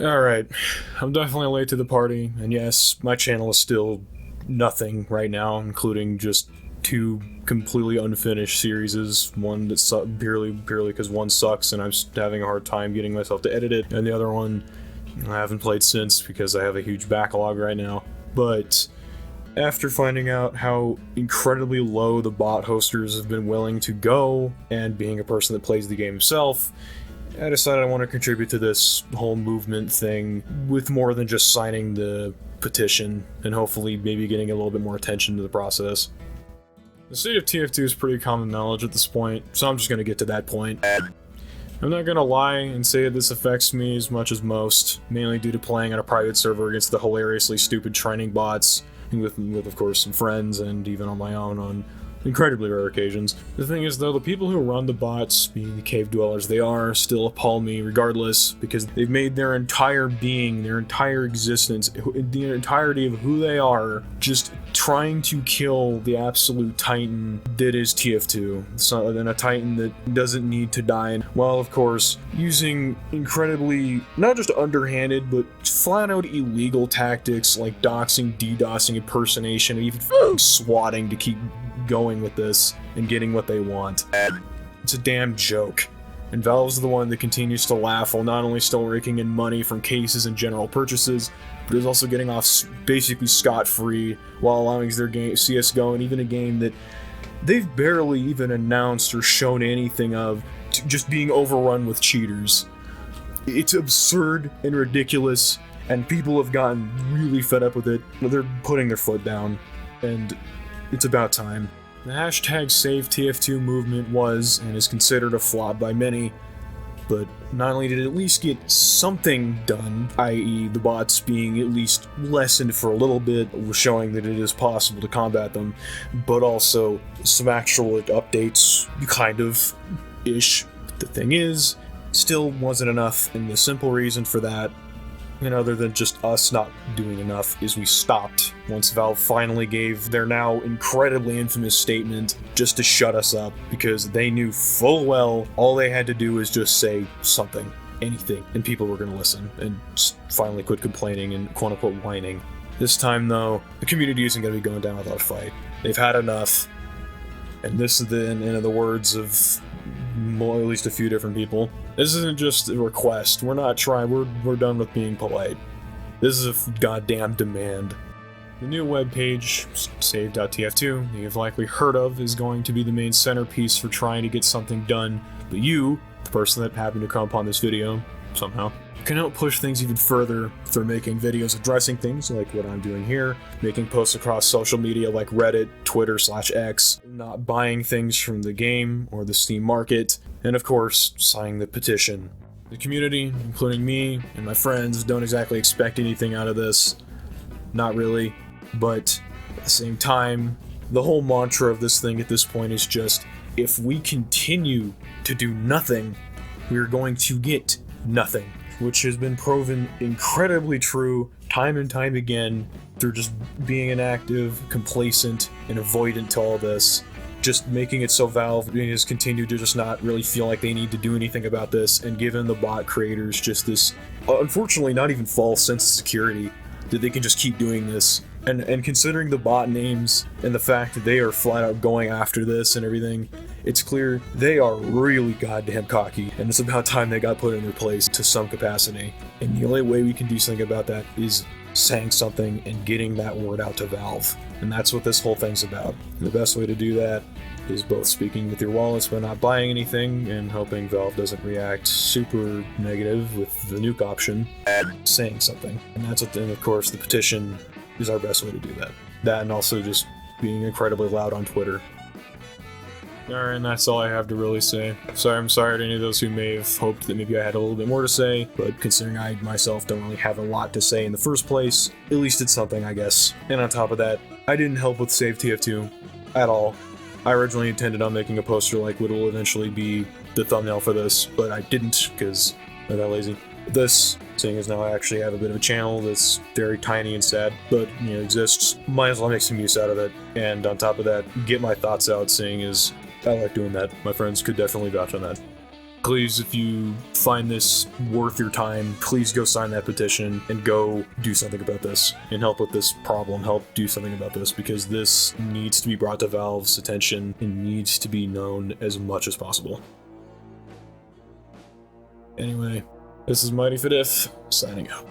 Alright, I'm definitely late to the party, and yes, my channel is still nothing right now, including just two completely unfinished series. One that's purely because one sucks and I'm having a hard time getting myself to edit it, and the other one I haven't played since because I have a huge backlog right now. But after finding out how incredibly low the bot hosters have been willing to go, and being a person that plays the game himself, I decided I want to contribute to this whole movement thing with more than just signing the petition, and hopefully maybe getting a little bit more attention to the process. The state of TF2 is pretty common knowledge at this point, so I'm just going to get to that point. I'm not going to lie and say that this affects me as much as most, mainly due to playing on a private server against the hilariously stupid training bots, with of course some friends, and even on my own on incredibly rare occasions. The thing is though, the people who run the bots, being the cave dwellers they are, still appall me regardless, because they've made their entire being, their entire existence, the entirety of who they are, just trying to kill the absolute titan that is TF2. So, and a titan that doesn't need to die, while of course using incredibly, not just underhanded, but flat out illegal tactics like doxing, DDoSing, impersonation, and even swatting to keep going with this and getting what they want. It's a damn joke. And Valve's the one that continues to laugh while not only still raking in money from cases and general purchases, but is also getting off basically scot-free while allowing their game CSGO, and even a game that they've barely even announced or shown anything of, just being overrun with cheaters. It's absurd and ridiculous, and people have gotten really fed up with it. They're putting their foot down, and it's about time. The hashtag SaveTF2 movement was and is considered a flop by many, but not only did it at least get something done, i.e. the bots being at least lessened for a little bit, showing that it is possible to combat them, but also some actual updates, kind of, ish. The thing is, still wasn't enough, and the simple reason for that, and other than just us not doing enough, is we stopped once Valve finally gave their now incredibly infamous statement just to shut us up, because they knew full well all they had to do was just say something, anything, and people were going to listen and finally quit complaining and quote-unquote whining. This time though, the community isn't going to be going down without a fight. They've had enough, and this is in the words of at least a few different people, this isn't just a request. We're not trying, we're done with being polite. This is a goddamn demand. The new webpage, save.tf2, you've likely heard of, is going to be the main centerpiece for trying to get something done, but you, the person that happened to come upon this video, somehow, can help push things even further through making videos addressing things like what I'm doing here, making posts across social media like Reddit, Twitter/X, not buying things from the game or the Steam market, and of course, signing the petition. The community, including me and my friends, don't exactly expect anything out of this. Not really, but at the same time, the whole mantra of this thing at this point is just, if we continue to do nothing, we're going to get nothing. Which has been proven incredibly true time and time again through just being inactive, complacent, and avoidant to all this. Just making it so Valve has continued to just not really feel like they need to do anything about this, and given the bot creators just this, unfortunately not even false sense of security, that they can just keep doing this. And considering the bot names and the fact that they are flat out going after this and everything, it's clear they are really goddamn cocky, and it's about time they got put in their place to some capacity. And the only way we can do something about that is saying something and getting that word out to Valve. And that's what this whole thing's about. And the best way to do that is both speaking with your wallets but not buying anything, and hoping Valve doesn't react super negative with the nuke option, and saying something. And that's what, and of course, the petition is our best way to do that. That, and also just being incredibly loud on Twitter. Alright, and that's all I have to really say. I'm sorry to any of those who may have hoped that maybe I had a little bit more to say, but considering I myself don't really have a lot to say in the first place, at least it's something, I guess. And on top of that, I didn't help with Save TF2 at all. I originally intended on making a poster like what will eventually be the thumbnail for this, but I didn't because I got lazy. This, seeing as now I actually have a bit of a channel that's very tiny and sad, but, exists, might as well make some use out of it. And on top of that, get my thoughts out, seeing as I like doing that. My friends could definitely vouch on that. Please, if you find this worth your time, please go sign that petition and go do something about this and help with this problem. Help do something about this, because this needs to be brought to Valve's attention and needs to be known as much as possible. Anyway, this is Mighty Fidif, signing out.